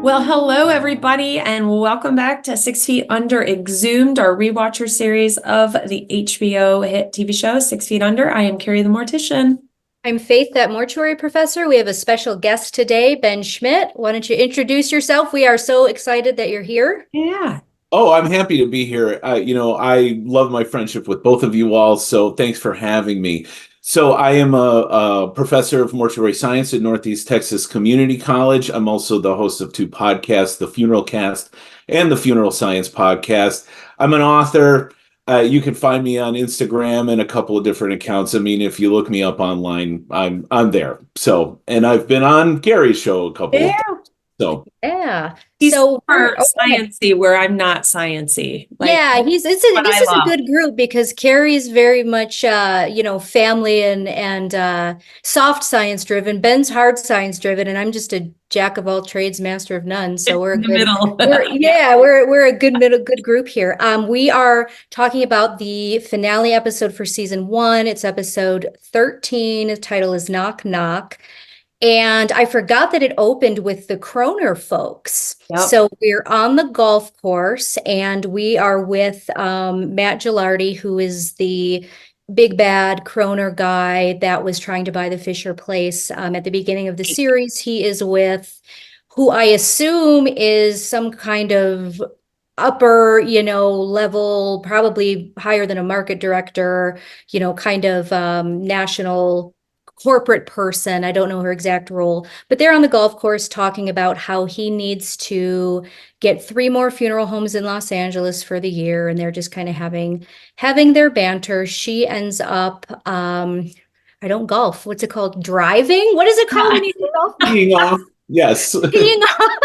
Well, hello everybody, and welcome back to 6 Feet Under Exhumed, our rewatcher series of the HBO hit TV show 6 Feet Under. I am Kari the Mortician. I'm Faith, that mortuary professor. We have a special guest today, Ben Schmidt. Why don't you introduce yourself? We are so excited that you're here. Yeah. Oh, I'm happy to be here. I love my friendship with both of you all, so thanks for having me. So I am a professor of mortuary science at Northeast Texas Community College. I'm also the host of two podcasts, the Funeral Cast and the Funeral Science Podcast. I'm an author. You can find me on Instagram and a couple of different accounts. I mean, if you look me up online, I'm there. So, and I've been on Gary's show a couple of times. So Yeah. He's So super sciencey where I'm not sciencey. yeah, this is a good group because Carrie's very much family and soft science driven. Ben's hard science driven, and I'm just a jack of all trades, master of none. So we're a good middle. we're a good group here. We are talking about the finale episode for season 1. It's episode 13. The title is Knock Knock. And I forgot that it opened with the Kroner folks. Yep. So we're on the golf course and we are with Matt Gilardi, who is the big bad Kroner guy that was trying to buy the Fisher place at the beginning of the series. He is with who I assume is some kind of upper, level, probably higher than a market director, kind of national corporate person. I don't know her exact role, but they're on the golf course talking about how he needs to get 3 more funeral homes in Los Angeles for the year. And they're just kind of having their banter. She ends up, I don't golf. What's it called? Driving? What is it called when you golf? teeing off. Yes. Teeing off.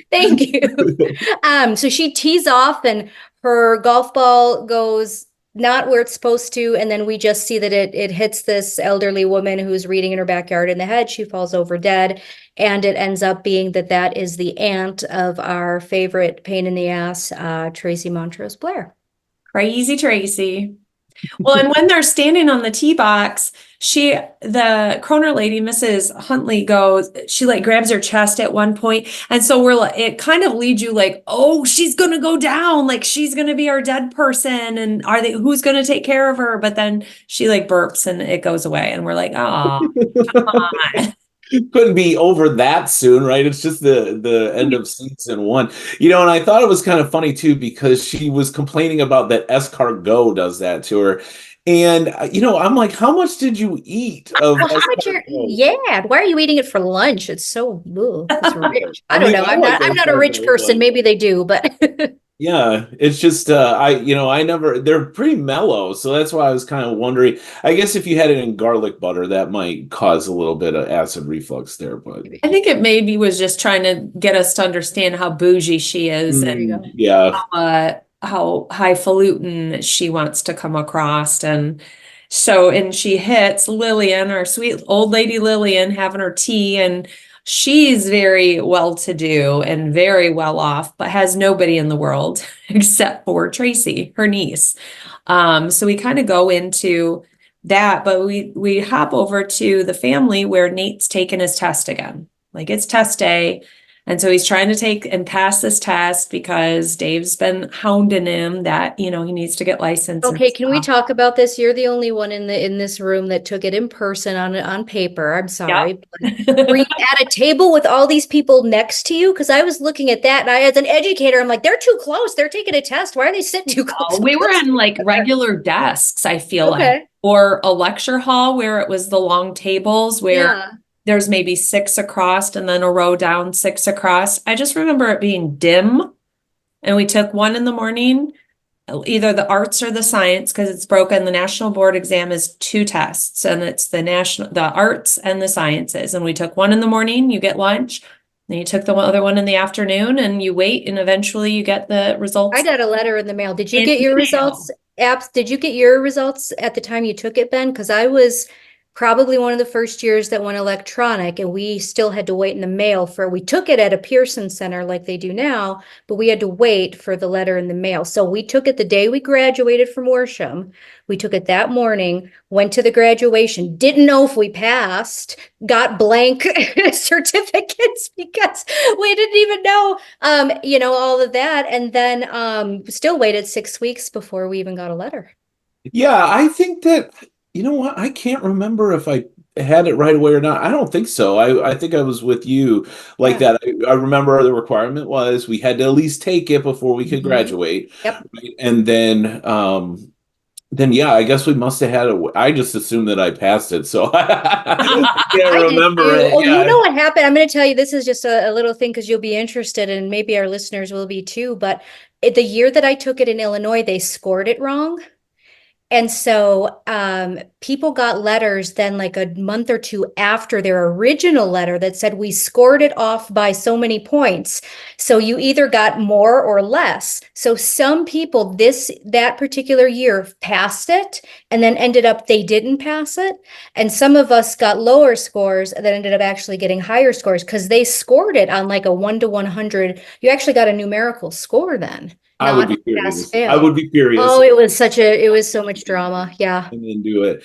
Thank you. So she tees off and her golf ball goes not where it's supposed to, and then we just see that it hits this elderly woman who's reading in her backyard in the head. She falls over dead, and it ends up being that is the aunt of our favorite pain in the ass, Tracy Montrose Blaire. Crazy Tracy. Well, and when they're standing on the tee box, the Kroner lady, Mrs. Huntley, she like grabs her chest at one point. And so it kind of leads you like, oh, she's going to go down. Like she's going to be our dead person. And who's going to take care of her? But then she like burps and it goes away. And we're like, oh, come on. Couldn't be over that soon, right? It's just the end of season 1. And I thought it was kind of funny too, because she was complaining about that escargot does that to her. And, I'm like, how much did you eat of escargot? Yeah, why are you eating it for lunch? It's so, it's rich. I don't know. I'm not a rich person. Maybe they do, but yeah, it's just they're pretty mellow, so that's why I was kind of wondering. I guess if you had it in garlic butter, that might cause a little bit of acid reflux there, but I think it maybe was just trying to get us to understand how bougie she is and how highfalutin she wants to come across. And she hits Lillian, our sweet old lady Lillian, having her tea, and she's very well-to-do and very well off, but has nobody in the world except for Tracy, her niece. So we kind of go into that, but we hop over to the family where Nate's taking his test again. Like it's test day. And so he's trying to take and pass this test because Dave's been hounding him that, he needs to get licensed. Okay, can we talk about this? You're the only one in this room that took it in person on paper. I'm sorry. Yep. Were you at a table with all these people next to you? Because I was looking at that, and as an educator, I'm like, they're too close. They're taking a test. Why are they sitting too close? We were in like regular desks, I feel like, or a lecture hall where it was the long tables where there's maybe 6 across and then a row down, 6 across. I just remember it being dim, and we took one in the morning, either the arts or the science, because it's broken. The national board exam is 2 tests, and it's the arts and the sciences. And we took one in the morning, you get lunch. Then you took the other one in the afternoon, and you wait, and eventually you get the results. I got a letter in the mail. Did you get your results? Did you get your results at the time you took it, Ben? Because I was probably one of the first years that went electronic, and we still had to wait in the mail we took it at a Pearson Center like they do now, but we had to wait for the letter in the mail. So we took it the day we graduated from Worsham. We took it that morning, went to the graduation, didn't know if we passed, got blank certificates because we didn't even know, all of that. And then still waited 6 weeks before we even got a letter. Yeah, I think that, you know what, I can't remember if I had it right away or not. I don't think so. I think I was with you like that. I remember the requirement was we had to at least take it before we could graduate. Yep. Right? And then yeah, I guess we must have had I just assumed that I passed it, so I can't remember it. Oh, you know what happened? I'm going to tell you, this is just a little thing because you'll be interested, and maybe our listeners will be too. But the year that I took it in Illinois, they scored it wrong. And so people got letters then like a month or two after their original letter that said we scored it off by so many points. So you either got more or less. So some people that particular year passed it and then ended up they didn't pass it. And some of us got lower scores that ended up actually getting higher scores because they scored it on like a 1 to 100. You actually got a numerical score then. I would be curious. I would be curious. Oh, it was so much drama. Yeah. And then do it.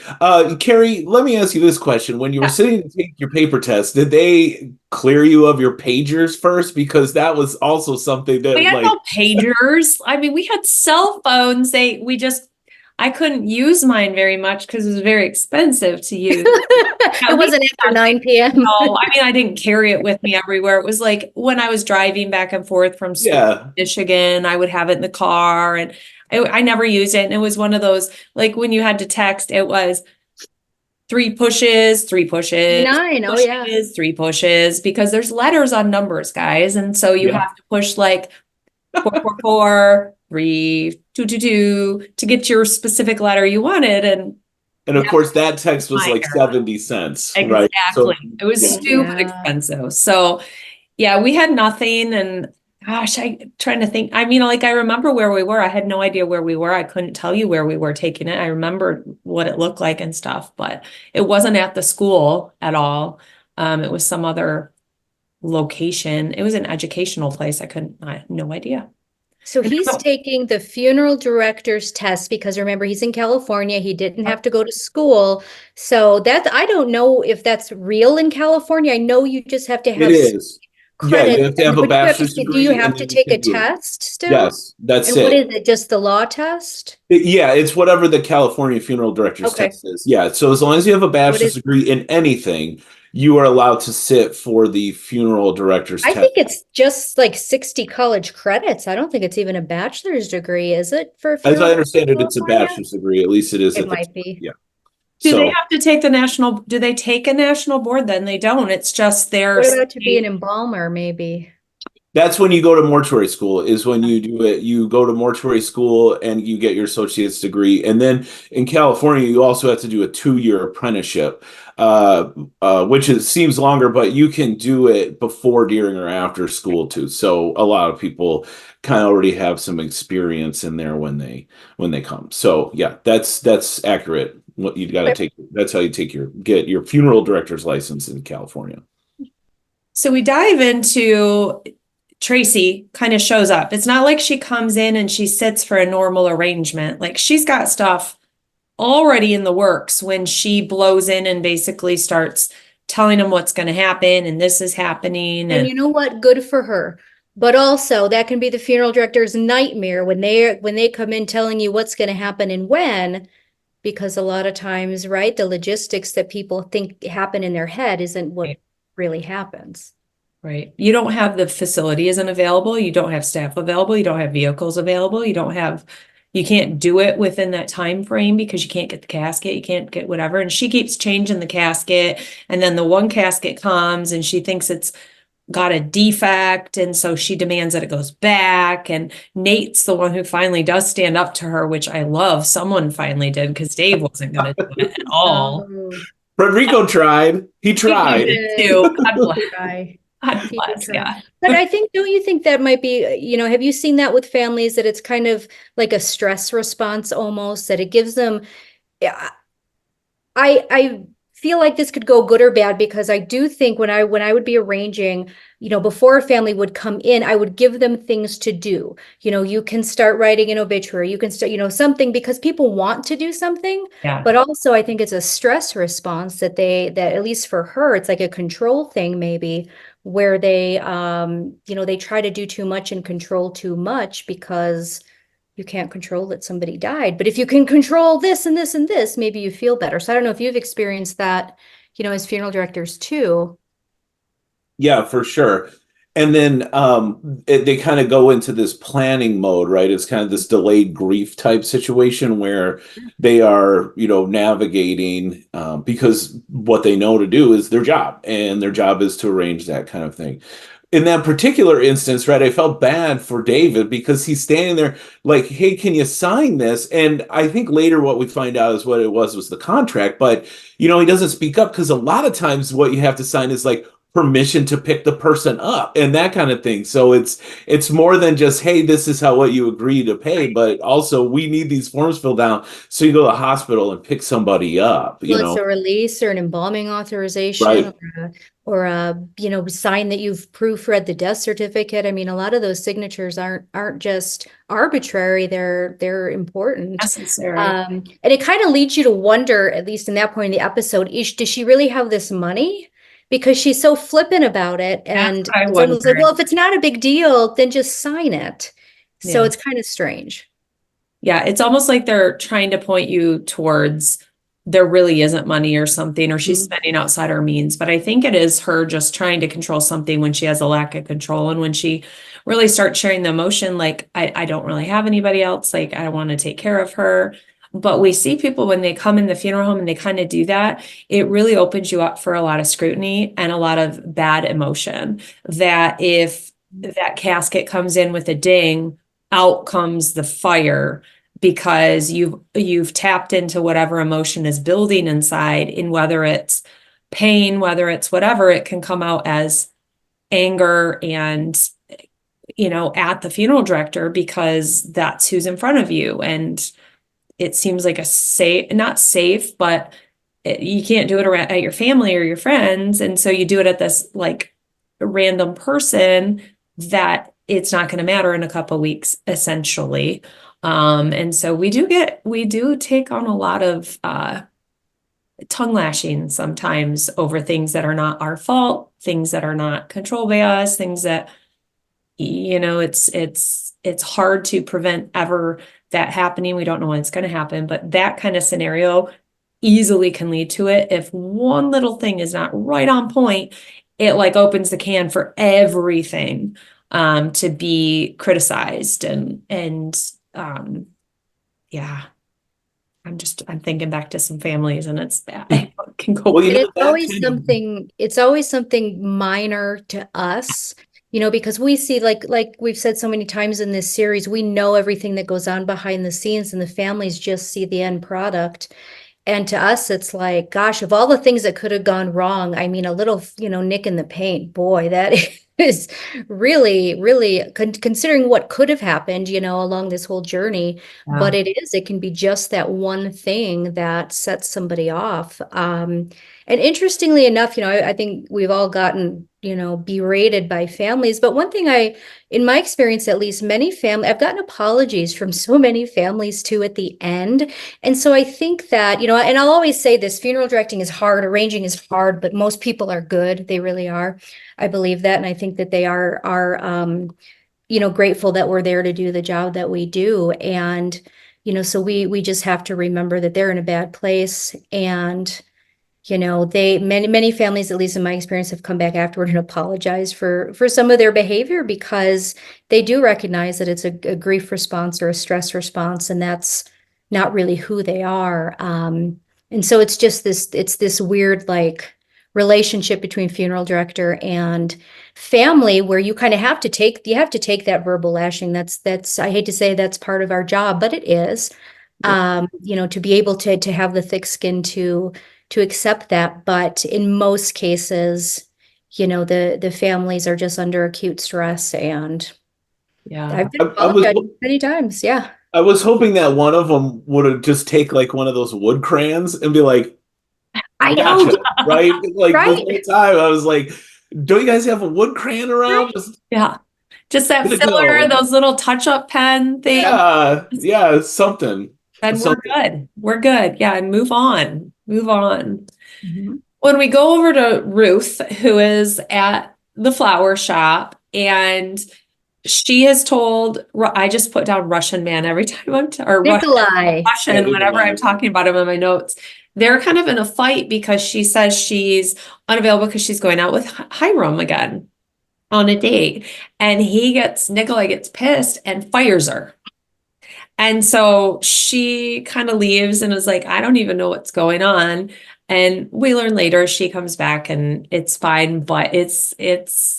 Kari, let me ask you this question. When you were sitting to take your paper test, did they clear you of your pagers first? Because that was also something that we had no pagers. I mean, we had cell phones. I couldn't use mine very much because it was very expensive to use. It wasn't after 9 p.m. No, I mean, I didn't carry it with me everywhere. It was like when I was driving back and forth from school to Michigan, I would have it in the car, and I never used it. And it was one of those, like when you had to text, it was 3 pushes, 3 pushes, 9. pushes, 3 pushes, because there's letters on numbers, guys. And so you have to push like 444, 3, 222 to get your specific letter you wanted. And of course that text was like 70 cents. Exactly. Right? So, it was stupid expensive. So yeah, we had nothing. And gosh, I'm trying to think. I mean, like I remember where we were. I had no idea where we were. I couldn't tell you where we were taking it. I remember what it looked like and stuff, but it wasn't at the school at all. It was some other location. It was an educational place. I had no idea. So he's taking the funeral director's test because remember, he's in California. He didn't have to go to school. So I don't know if that's real in California. I know you just have to have it is. credit. Yeah, you have to have a bachelor's degree. Do you have to take a test still? Yes, that's it. What is it? Just the law test? It's whatever the California funeral director's test is. Yeah, so as long as you have a bachelor's degree in anything, you are allowed to sit for the funeral director's test. I think it's just like 60 college credits. I don't think it's even a bachelor's degree, is it? As I understand it, it's a bachelor's degree. At least it is. It might be. Yeah. Do they have to take do they take a national board? Then they don't. It's just their. What about to be an embalmer, maybe? That's when you go to mortuary school, is when you do it. You go to mortuary school and you get your associate's degree. And then in California, you also have to do a 2-year apprenticeship, which seems longer, but you can do it before, during, or after school too. So a lot of people kind of already have some experience in there when they come. So yeah, that's accurate. What you got to take. That's how you get your funeral director's license in California. So we dive into Tracy kind of shows up. It's not like she comes in and she sits for a normal arrangement. Like she's got stuff already in the works when she blows in and basically starts telling them what's going to happen and this is happening. And you know what? Good for her. But also that can be the funeral director's nightmare when they come in telling you what's going to happen and when, because a lot of times, right, the logistics that people think happen in their head isn't what really happens. Right. You don't have the facility isn't available. You don't have staff available. You don't have vehicles available. You can't do it within that time frame because you can't get the casket. You can't get whatever. And she keeps changing the casket. And then the one casket comes and she thinks it's got a defect. And so she demands that it goes back. And Nate's the one who finally does stand up to her, which I love. Someone finally did because Dave wasn't going to do it at all. Rodrigo tried. He tried. He did too. God bless. Yeah. But I think, don't you think that might be, have you seen that with families that it's kind of like a stress response almost, that it gives them, I feel like this could go good or bad, because I do think when I would be arranging, before a family would come in, I would give them things to do. You can start writing an obituary, you can start, something, because people want to do something. Yeah. But also I think it's a stress response that at least for her, it's like a control thing maybe, where they they try to do too much and control too much, because you can't control that somebody died. But if you can control this and this and this, maybe you feel better. So I don't know if you've experienced that, as funeral directors too. Yeah, for sure. And then they kind of go into this planning mode, right? It's kind of this delayed grief type situation where they are, navigating because what they know to do is their job, and their job is to arrange that kind of thing. In that particular instance, right, I felt bad for David because he's standing there like, hey, can you sign this? And I think later what we find out is what it was the contract. But, he doesn't speak up, because a lot of times what you have to sign is like permission to pick the person up and that kind of thing. So it's more than just, hey, this is what you agree to pay, but also we need these forms filled out so you go to the hospital and pick somebody up. Well, it's a release or an embalming authorization, right. or sign that you've proofread the death certificate. I mean, a lot of those signatures aren't just arbitrary, they're important. Necessary. And it kind of leads you to wonder, at least in that point in the episode, does she really have this money? Because she's so flippant about it. And someone's like, well, if it's not a big deal, then just sign it. So it's kind of strange. Yeah, it's almost like they're trying to point you towards there really isn't money or something, or she's spending outside her means. But I think it is her just trying to control something when she has a lack of control. And when she really starts sharing the emotion, like, I don't really have anybody else. Like, I want to take care of her. But we see people when they come in the funeral home and they kind of do that, it really opens you up for a lot of scrutiny and a lot of bad emotion. That if that casket comes in with a ding, out comes the fire, because you've tapped into whatever emotion is building inside, and whether it's pain, whether it's whatever, it can come out as anger and at the funeral director, because that's who's in front of you. And it seems like not safe, but you can't do it at your family or your friends. And so you do it at this like random person that it's not going to matter in a couple of weeks, essentially. And so we do take on a lot of tongue lashing sometimes over things that are not our fault, things that are not controlled by us, things that, it's hard to prevent ever that happening. We don't know when it's going to happen, but that kind of scenario easily can lead to it. If one little thing is not right on point, it like opens the can for everything to be criticized. And yeah, I'm thinking back to some families, and it's bad. It can go. Well, it's always something minor to us, because we see, like we've said so many times in this series, we know everything that goes on behind the scenes, and the families just see the end product. And to us, it's like, gosh, of all the things that could have gone wrong, I mean, a little, nick in the paint, boy, that is really, really considering what could have happened, along this whole journey. Yeah. But it can be just that one thing that sets somebody off. And interestingly enough, I think we've all gotten, berated by families. But one thing in my experience, at least, I've gotten apologies from so many families too at the end. And so I think that, and I'll always say this, funeral directing is hard, arranging is hard, but most people are good. They really are. I believe that. And I think that they are grateful that we're there to do the job that we do. And, so we just have to remember that they're in a bad place. And, many families, at least in my experience, have come back afterward and apologized for some of their behavior, because they do recognize that it's a grief response or a stress response, and that's not really who they are. And so it's just this weird, like, relationship between funeral director and family, where you kind of have to take that verbal lashing. That's I hate to say that's part of our job, but it is. To be able to have the thick skin to accept that. But in most cases, the families are just under acute stress. And I've been apologized many times. Yeah. I was hoping that one of them would have just take like one of those wood crayons and be like, I know. Gotcha, right? Like Right. the whole time I was like, don't you guys have a wood crayon around? Right. Yeah. Just that Get it filler, going. those little touch-up pen things. Yeah, something. And we're Something. good. We're good. Yeah, and move on. Move on. Mhm. When we go over to Ruth, who is at the flower shop, and she has told, I just put down Russian man every time or Nikolai. Russian whenever I'm talking about him in my notes. They're kind of in a fight because she says she's unavailable because she's going out with Hiram again on a date. And Nikolai gets pissed and fires her. And so she kind of leaves and is like, I don't even know what's going on. And we learn later she comes back and it's fine, but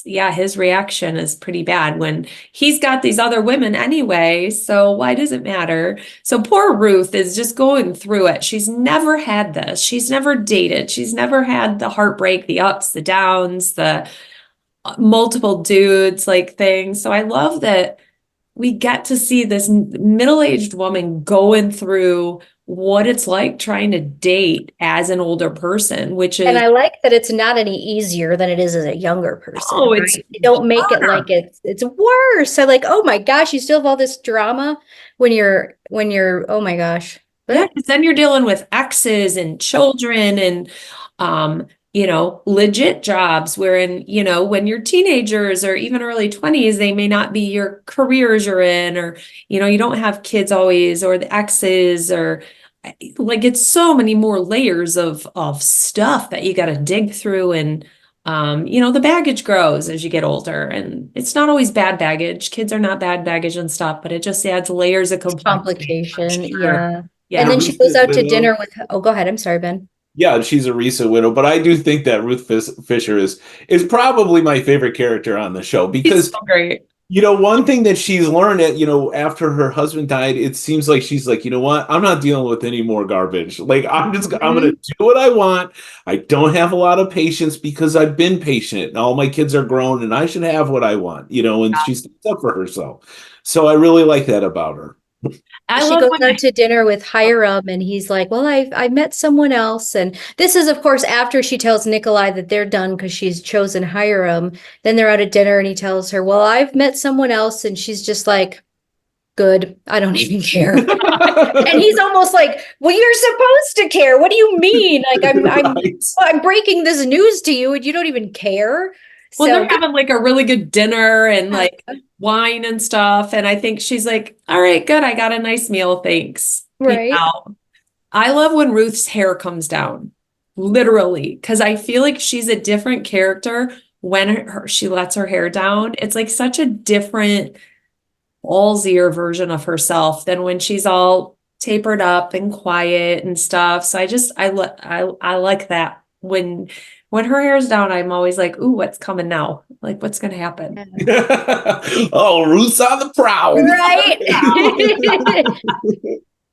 yeah, his reaction is pretty bad when he's got these other women anyway. So why does it matter? So poor Ruth is just going through it. She's never had this. She's never dated. She's never had the heartbreak, the ups, the downs, the multiple dudes like things. So I love that we get to see this middle-aged woman going through what it's like trying to date as an older person, which is. And I like that it's not any easier than it is as a younger person. Oh, right? it's They don't make it harder. like it's worse. So like, oh my gosh, you still have all this drama when you're oh my gosh. Yeah, because then you're dealing with exes and children and legit jobs wherein, when you're teenagers or even early 20s, they may not be your careers you're in, or, you don't have kids always, or the exes, or like it's so many more layers of stuff that you got to dig through. And the baggage grows as you get older, and it's not always bad baggage. Kids are not bad baggage and stuff, but it just adds layers of Complication. Sure. Yeah. Yeah. And then she goes out to dinner with, oh, go ahead. I'm sorry, Ben. Yeah, she's a recent widow, but I do think that Ruth Fisher is probably my favorite character on the show because so great. One thing that she's learned after her husband died, it seems like she's like, you know what? I'm not dealing with any more garbage. Like I'm going to do what I want. I don't have a lot of patience because I've been patient and all my kids are grown and I should have what I want, and she stands up for herself. So I really like that about her. She goes out to dinner with Hiram and he's like, well, I met someone else. And this is, of course, after she tells Nikolai that they're done because she's chosen Hiram. Then they're out at dinner and he tells her, well, I've met someone else. And she's just like, good. I don't even care. And he's almost like, well, you're supposed to care. What do you mean? Like I'm breaking this news to you and you don't even care. Well, they're having like a really good dinner and like wine and stuff. And I think she's like, all right, good. I got a nice meal. Thanks. Right. I love when Ruth's hair comes down, literally, because I feel like she's a different character when she lets her hair down. It's like such a different, ballsier version of herself than when she's all tapered up and quiet and stuff. So I like that when her hair's down, I'm always like, ooh, what's coming now? Like, what's going to happen? Oh, Ruth's on the prowl. Right.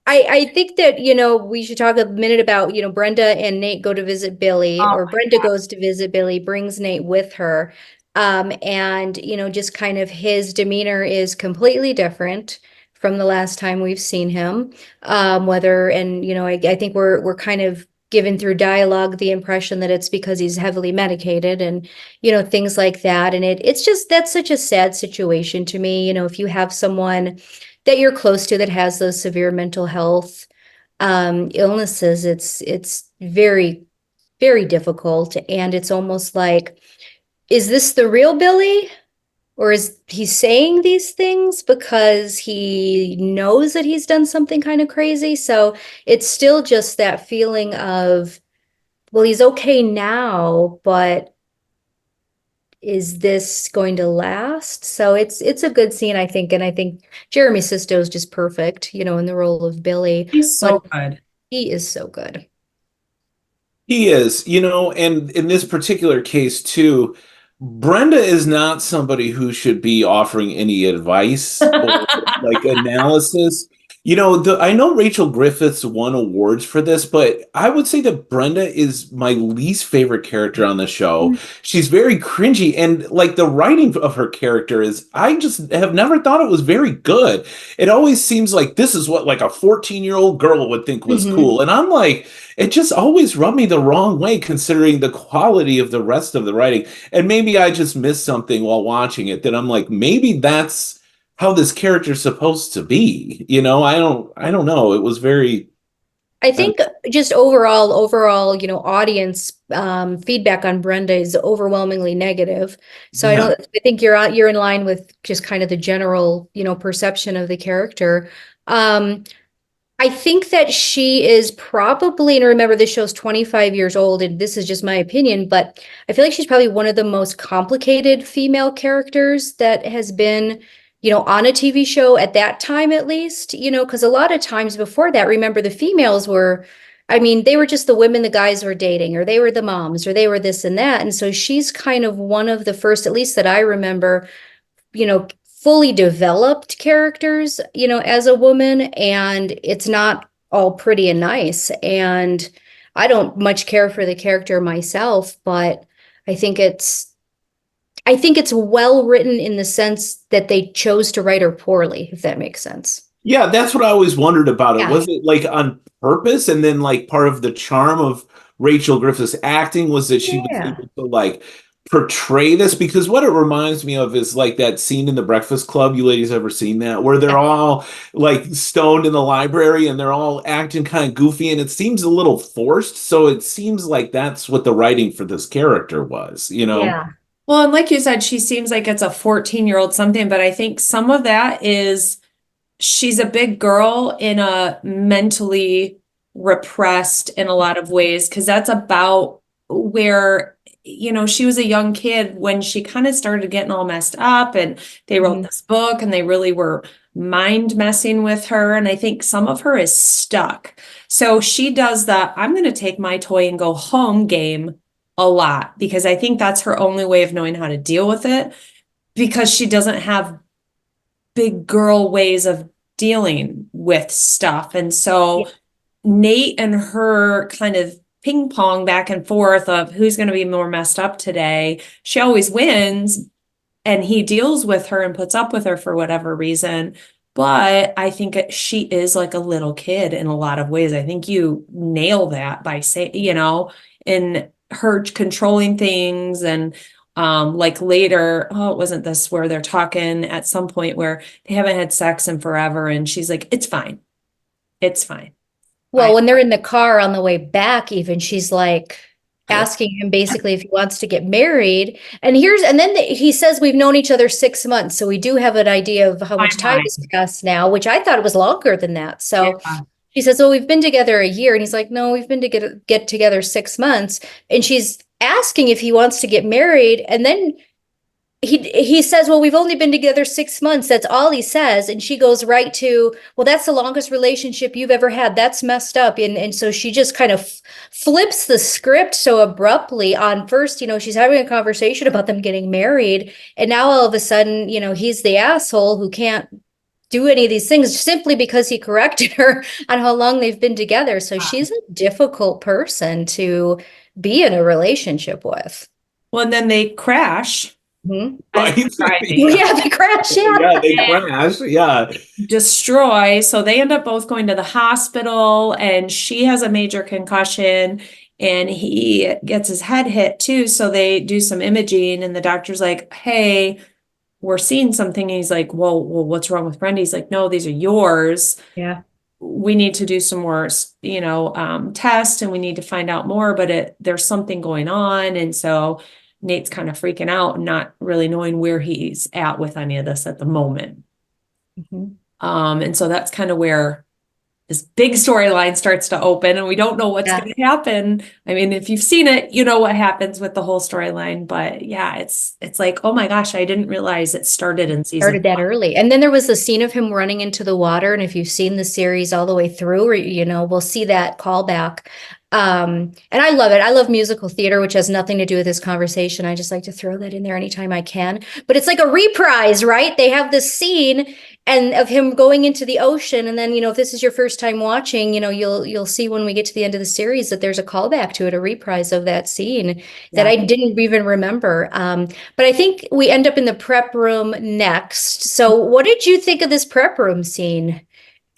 I think that, we should talk a minute about, Brenda and Nate go to visit Billy, or Brenda goes to visit Billy, brings Nate with her. And, just kind of his demeanor is completely different from the last time we've seen him. I think we're kind of given through dialogue the impression that it's because he's heavily medicated and, things like that. And that's such a sad situation to me. If you have someone that you're close to that has those severe mental health illnesses, it's very, very difficult. And it's almost like, is this the real Billy? Or is he saying these things because he knows that he's done something kind of crazy? So it's still just that feeling of, well, he's okay now, but is this going to last? So it's a good scene, I think. And I think Jeremy Sisto is just perfect, in the role of Billy. He's so good. He is so good. He is, and in this particular case too, Brenda is not somebody who should be offering any advice or like analysis. I know Rachel Griffiths won awards for this, but I would say that Brenda is my least favorite character on the show. She's very cringy, and like the writing of her character I just have never thought it was very good. It always seems like this is what like a 14-year-old girl would think was cool. And I'm like, it just always rubbed me the wrong way considering the quality of the rest of the writing. And maybe I just missed something while watching it that I'm like, maybe that's how this character's supposed to be. I don't know. It was very. I think just overall, audience feedback on Brenda is overwhelmingly negative. So I think you're in line with just kind of the general, perception of the character. I think that she is probably, and remember this show's 25 years old, and this is just my opinion, but I feel like she's probably one of the most complicated female characters that has been, on a TV show at that time, at least, because a lot of times before that, remember the females were, they were just the women the guys were dating, or they were the moms, or they were this and that. And so she's kind of one of the first, at least that I remember, fully developed characters, as a woman, and it's not all pretty and nice. And I don't much care for the character myself, but I think it's well written in the sense that they chose to write her poorly, if that makes sense. Yeah, that's what I always wondered about it. Yeah. Was it like on purpose? And then like part of the charm of Rachel Griffiths acting was that she was able to like portray this, because what it reminds me of is like that scene in The Breakfast Club. You ladies ever seen that, where they're all like stoned in the library and they're all acting kind of goofy, and it seems a little forced. So it seems like that's what the writing for this character was, Yeah. Well, and like you said, she seems like it's a 14-year-old something, but I think some of that is she's a big girl in a mentally repressed in a lot of ways, because that's about where, she was a young kid when she kind of started getting all messed up, and they wrote this book and they really were mind messing with her. And I think some of her is stuck. So she does the, I'm going to take my toy and go home game a lot, because I think that's her only way of knowing how to deal with it, because she doesn't have big girl ways of dealing with stuff. And so Nate and her kind of ping pong back and forth of who's going to be more messed up today. She always wins, and he deals with her and puts up with her for whatever reason. But I think she is like a little kid in a lot of ways. I think you nail that by saying, in her controlling things. And like later, it wasn't this where they're talking at some point where they haven't had sex in forever, and she's like, it's fine. It's fine. Well, when they're in the car on the way back, even she's like asking him basically if he wants to get married. And then he says, we've known each other 6 months. So we do have an idea of how much time has passed now, which I thought it was longer than that. So she says, oh, we've been together a year. And he's like, no, we've been get together 6 months. And she's asking if he wants to get married. And then he says, well, we've only been together 6 months. That's all he says. And she goes right to, well, that's the longest relationship you've ever had. That's messed up. And so she just kind of flips the script so abruptly on first, she's having a conversation about them getting married. And now all of a sudden, he's the asshole who can't do any of these things simply because he corrected her on how long they've been together. So she's a difficult person to be in a relationship with. Well, and then they crash. Right. Yeah, they crash. They crash. Yeah. Destroy. So they end up both going to the hospital, and she has a major concussion, and he gets his head hit too. So they do some imaging, and the doctor's like, hey, we're seeing something. And he's like, well, what's wrong with Brenda? He's like, no, these are yours. Yeah. We need to do some more, tests, and we need to find out more, but there's something going on. And so Nate's kind of freaking out and not really knowing where he's at with any of this at the moment. And so that's kind of where this big storyline starts to open, and we don't know what's going to happen. I mean, if you've seen it, you know what happens with the whole storyline, but yeah, it's like, oh my gosh, I didn't realize it started in season. Started that early. And then there was the scene of him running into the water. And if you've seen the series all the way through, we'll see that callback. And I love it. I love musical theater, which has nothing to do with this conversation. I just like to throw that in there anytime I can. But it's like a reprise, right? They have this scene and of him going into the ocean, and then, if this is your first time watching, you'll see when we get to the end of the series that there's a callback to it, a reprise of that scene that I didn't even remember. But I think we end up in the prep room next. So what did you think of this prep room scene,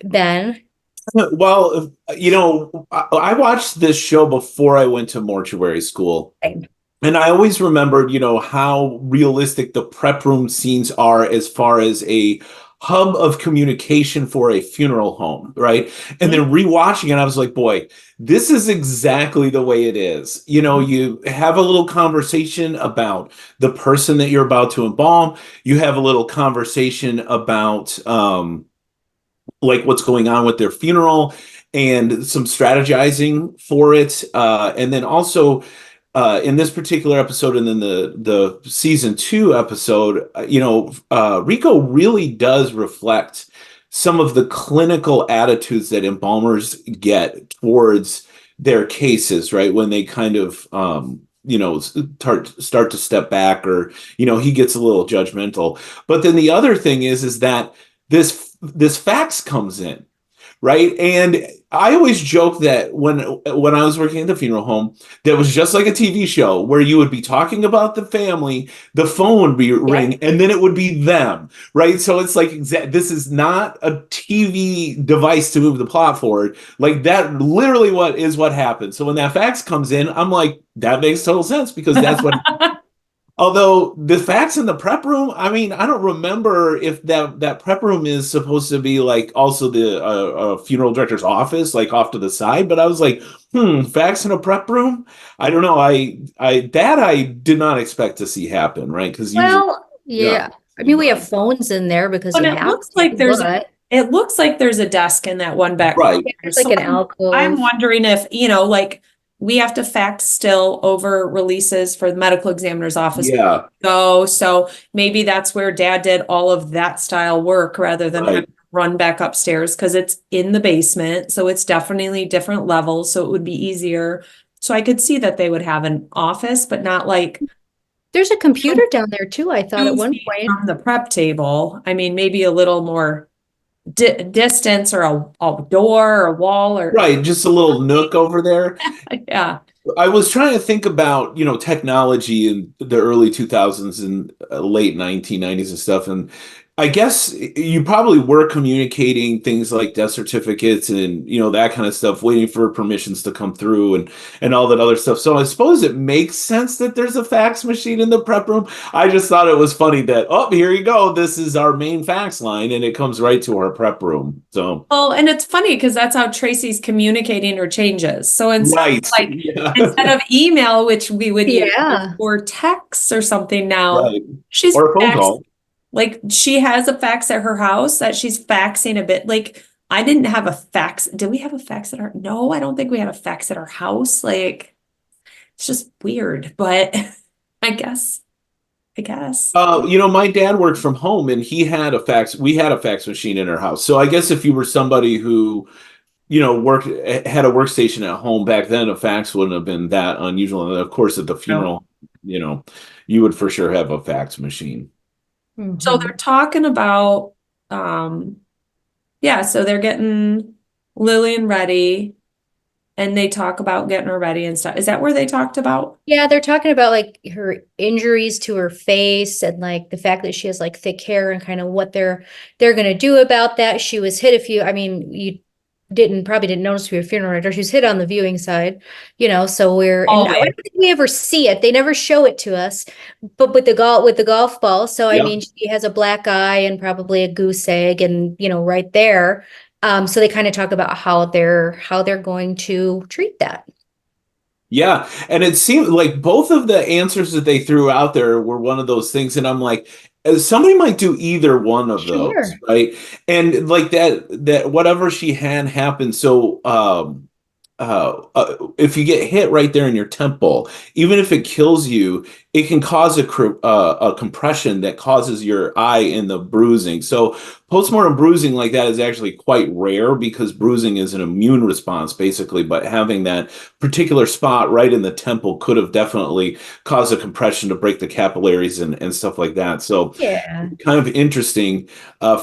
Ben? Well, I watched this show before I went to mortuary school. And I always remembered, how realistic the prep room scenes are as far as a hub of communication for a funeral home, right? And then rewatching it, I was like, boy, this is exactly the way it is. You have a little conversation about the person that you're about to embalm. You have a little conversation about like what's going on with their funeral and some strategizing for it. And then also in this particular episode, and then the season 2 episode, Rico really does reflect some of the clinical attitudes that embalmers get towards their cases, right? When they kind of, start to step back, or, he gets a little judgmental. But then the other thing is that this fax comes in, right? And I always joke that when I was working at the funeral home, that was just like a TV show where you would be talking about the family, the phone would be ring, and then it would be them, right? So it's like, this is not a TV device to move the plot forward. Like, that literally what happened. So when that fax comes in, I'm like, that makes total sense, because that's what although the fax in the prep room, I mean, I don't remember if that prep room is supposed to be like also the funeral director's office, like off to the side. But I was like, fax in a prep room? I don't know. I did not expect to see happen, right? Because yeah. I mean, we have phones in there because it looks like there's a desk in that one back. Right. There's like an alcove. I'm wondering if, like, we have to fax still over releases for the medical examiner's office. Yeah. So maybe that's where Dad did all of that style work rather than having to run back upstairs, because it's in the basement. So it's definitely different levels. So it would be easier. So I could see that they would have an office, but not like. There's a computer down there too, I thought at one point. From the prep table. I mean, maybe a little more distance, or a door or a wall, or just a little nook over there. Yeah. I was trying to think about, technology in the early 2000s and late 1990s and stuff. And I guess you probably were communicating things like death certificates and, that kind of stuff, waiting for permissions to come through and all that other stuff. So I suppose it makes sense that there's a fax machine in the prep room. I just thought it was funny that, here you go. This is our main fax line, and it comes right to our prep rom. So, and it's funny because that's how Tracy's communicating her changes. So instead of email, which we would use, or text or something now, she's or a phone call. Like, she has a fax at her house that she's faxing a bit. Like, I didn't have a fax. Did we have a fax at our? No, I don't think we had a fax at our house. Like, it's just weird, but I guess. My dad worked from home, and he had a fax. We had a fax machine in our house. So I guess if you were somebody who, had a workstation at home back then, a fax wouldn't have been that unusual. And of course, at the funeral, you would for sure have a fax machine. Mm-hmm. So they're talking about, so they're getting Lillian ready, and they talk about getting her ready and stuff. Is that where they talked about? Yeah, they're talking about like her injuries to her face, and like the fact that she has like thick hair, and kind of what they're going to do about that. She was hit you probably didn't notice we were a funeral director. She was hit on the viewing side, so I don't think we ever see it. They never show it to us, but with the golf ball. So, I mean, she has a black eye and probably a goose egg, and, right there. So they kind of talk about how they're going to treat that. Yeah. And it seemed like both of the answers that they threw out there were one of those things. And I'm like, somebody might do either one of those, right? And like that whatever she had happen. So if you get hit right there in your temple, even if it kills you, it can cause a compression that causes your eye in the bruising. So postmortem bruising like that is actually quite rare because bruising is an immune response, basically. But having that particular spot right in the temple could have definitely caused a compression to break the capillaries and stuff like that. So Yeah. kind of interesting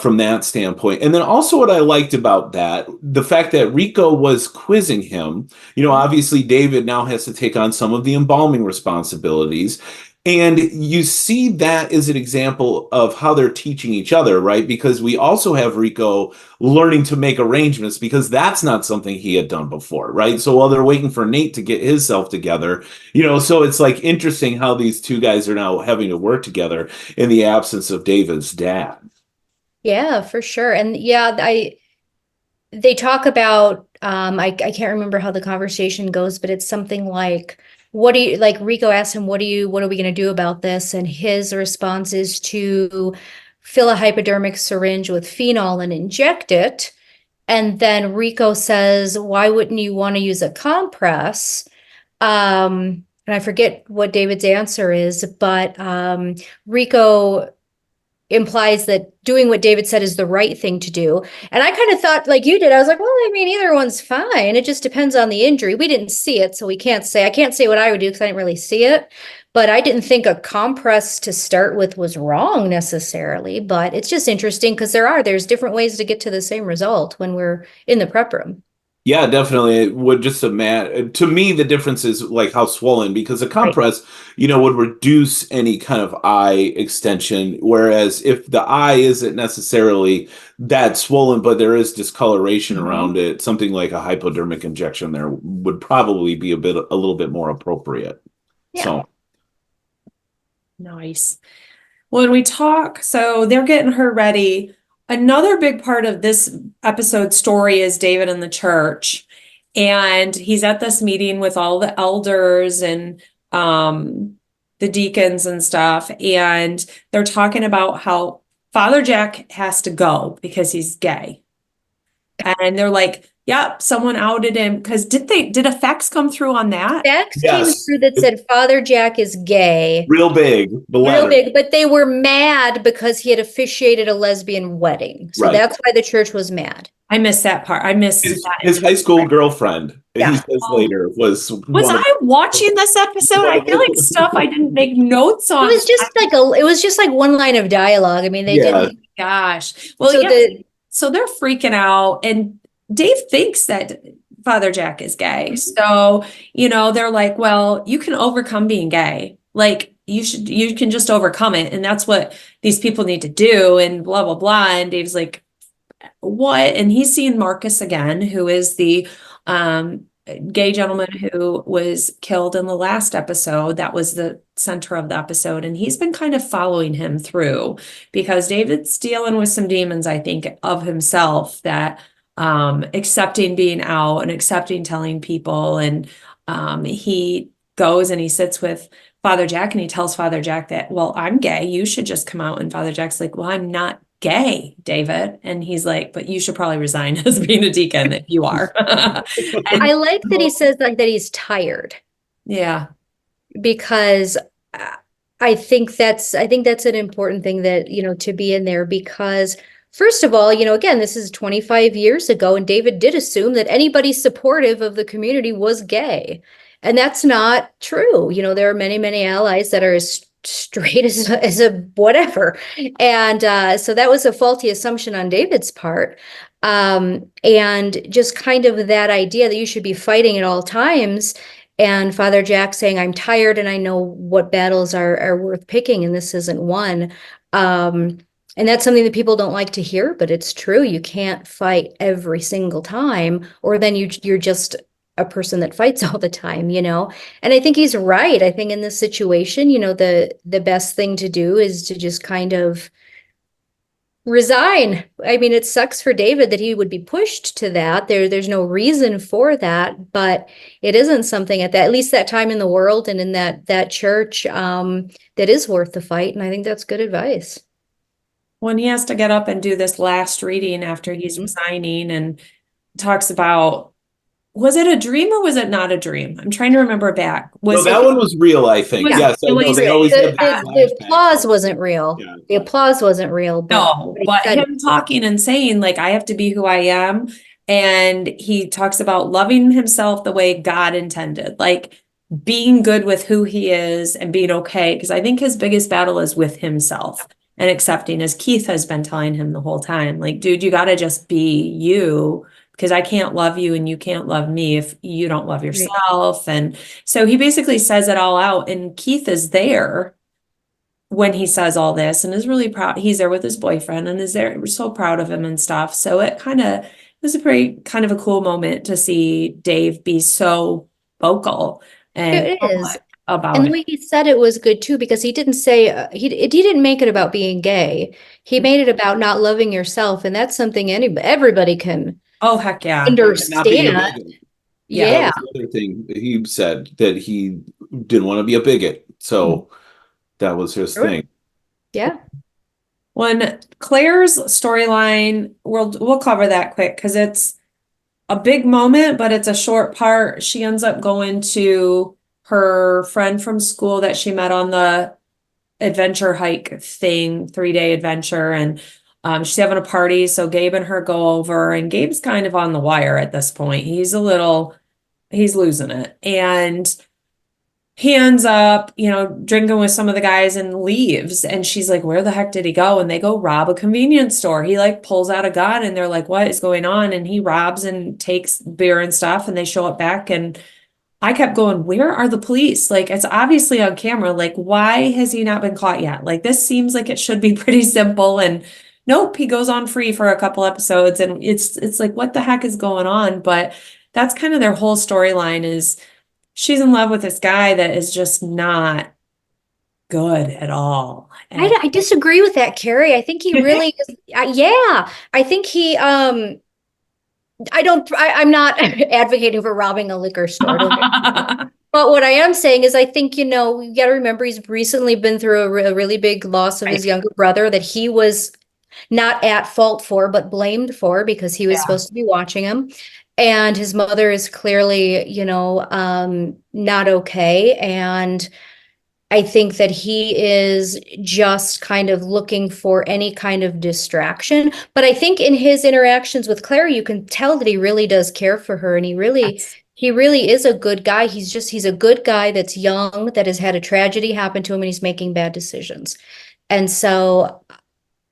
from that standpoint. And then also what I liked about that, the fact that Rico was quizzing him, obviously David now has to take on some of the embalming responsibilities. And you see that as an example of how they're teaching each other, right? Because we also have Rico learning to make arrangements because that's not something he had done before, right? So while they're waiting for Nate to get himself together, so it's like interesting how these two guys are now having to work together in the absence of David's dad. Yeah, for sure. And yeah, they talk about I can't remember how the conversation goes, but it's something like, Rico asked him, what are we going to do about this? And his response is to fill a hypodermic syringe with phenol and inject it. And then Rico says, why wouldn't you want to use a compress? And I forget what David's answer is, but Rico implies that doing what David said is the right thing to do. And I kind of thought like you did. I was like, well, I mean, either one's fine. It just depends on the injury. We didn't see it, so I can't say what I would do because I didn't really see it. But I didn't think a compress to start with was wrong necessarily. But it's just interesting because there's different ways to get to the same result when we're in the prep room. Yeah, definitely. It would just to me, the difference is like how swollen, because a compress, would reduce any kind of eye extension. Whereas if the eye isn't necessarily that swollen, but there is discoloration around it, something like a hypodermic injection there would probably be a little bit more appropriate. Yeah. So nice. When we talk, so they're getting her ready. Another big part of this episode story is David in the church, and he's at this meeting with all the elders and the deacons and stuff, and they're talking about how Father Jack has to go because he's gay. And they're like, yep, someone outed him. Because did a fax come through on that? Fax came through that said Father Jack is gay. Real big, but they were mad because he had officiated a lesbian wedding. So that's why the church was mad. I missed that part. I missed his high school girlfriend. Yeah. He says later was I watching this episode? I feel like stuff I didn't make notes on. It was just like one line of dialogue. I mean, they didn't. Gosh. Well, so they're freaking out, and Dave thinks that Father Jack is gay. So, they're like, well, you can overcome being gay. Like you can just overcome it. And that's what these people need to do, and blah, blah, blah. And Dave's like, what? And he's seeing Marcus again, who is the gay gentleman who was killed in the last episode. That was the center of the episode. And he's been kind of following him through because David's dealing with some demons, I think, of himself, that accepting being out and accepting telling people. And he goes and he sits with Father Jack and he tells Father Jack that, well, I'm gay. You should just come out. And Father Jack's like, well, I'm not gay, David. And he's like, but you should probably resign as being a deacon if you are. I like that he says that he's tired. Yeah. Because I think that's an important thing that, to be in there, because first of all, again, this is 25 years ago, and David did assume that anybody supportive of the community was gay. And that's not true. There are many, many allies that are as straight as a whatever. And so that was a faulty assumption on David's part. And just kind of that idea that you should be fighting at all times. And Father Jack saying, I'm tired and I know what battles are worth picking, and this isn't one. And that's something that people don't like to hear, but it's true. You can't fight every single time, or then you're just a person that fights all the time, And I think he's right. I think in this situation, the best thing to do is to just kind of resign. I mean, it sucks for David that he would be pushed to that. There's no reason for that, but it isn't something at least that time in the world and in that church that is worth the fight. And I think that's good advice. When he has to get up and do this last reading after he's resigning, and talks about was it a dream or was it not a dream? I'm trying to remember back. No, that one was real, I think. Yes, I know they always have the applause wasn't real. Yeah. The applause wasn't real. But him talking and saying, like, I have to be who I am. And he talks about loving himself the way God intended, like being good with who he is and being okay. Because I think his biggest battle is with himself and accepting, as Keith has been telling him the whole time, like, dude, you got to just be you, because I can't love you and you can't love me if you don't love yourself. Right. And so he basically says it all out, and Keith is there when he says all this and is really proud. He's there with his boyfriend and is there. We're so proud of him and stuff. So it was a pretty kind of a cool moment to see Dave be so vocal and it is about and the way he said it was good too, because he didn't say he didn't make it about being gay. He made it about not loving yourself, and that's something everybody can. Oh, heck yeah. Understand. Yeah. That was the other thing he said, that he didn't want to be a bigot. So that was his thing. Yeah. When Claire's storyline, we'll cover that quick because it's a big moment, but it's a short part. She ends up going to her friend from school that she met on the adventure hike thing, 3-day adventure, and she's having a party. So Gabe and her go over, and Gabe's kind of on the wire at this point. He's losing it. And he ends up, drinking with some of the guys and leaves. And she's like, where the heck did he go? And they go rob a convenience store. He like pulls out a gun and they're like, what is going on? And he robs and takes beer and stuff, and they show it back. And I kept going, where are the police? Like, it's obviously on camera. Like, why has he not been caught yet? Like, this seems like it should be pretty simple. And nope, he goes on free for a couple episodes. And it's like, what the heck is going on? But that's kind of their whole storyline, is she's in love with this guy that is just not good at all. I disagree with that, Kari. I think he really is. Yeah. I think he, I'm not advocating for robbing a liquor store. But what I am saying is, I think, you got to remember, he's recently been through a really big loss of his younger brother that he was not at fault for, but blamed for, because he was supposed to be watching him. And his mother is clearly, not okay. And I think that he is just kind of looking for any kind of distraction. But I think in his interactions with Claire, you can tell that he really does care for her. And he really is a good guy. He's a good guy that's young, that has had a tragedy happen to him, and he's making bad decisions. And so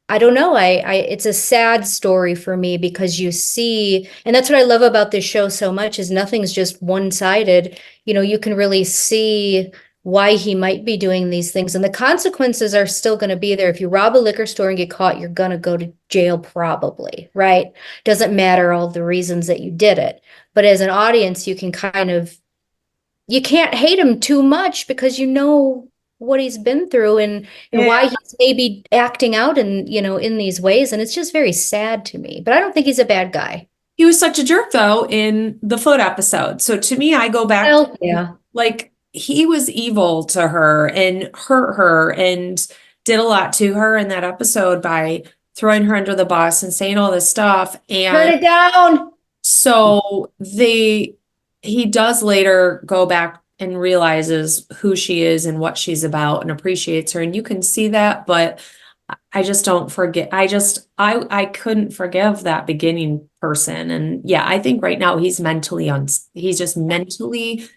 I don't know. It's a sad story for me, because you see, and that's what I love about this show so much, is nothing's just one-sided. You can really see why he might be doing these things, and the consequences are still going to be there. If you rob a liquor store and get caught, you're going to go to jail probably, right? Doesn't matter all the reasons that you did it. But as an audience, you can you can't hate him too much, because what he's been through and why he's maybe acting out in these ways. And it's just very sad to me, but I don't think he's a bad guy. He was such a jerk though in the foot episode. So to me, I go back like, he was evil to her and hurt her and did a lot to her in that episode by throwing her under the bus and saying all this stuff. And turn it down. So he does later go back and realizes who she is and what she's about and appreciates her. And you can see that, but I just don't forget. I couldn't forgive that beginning person. And I think right now he's just mentally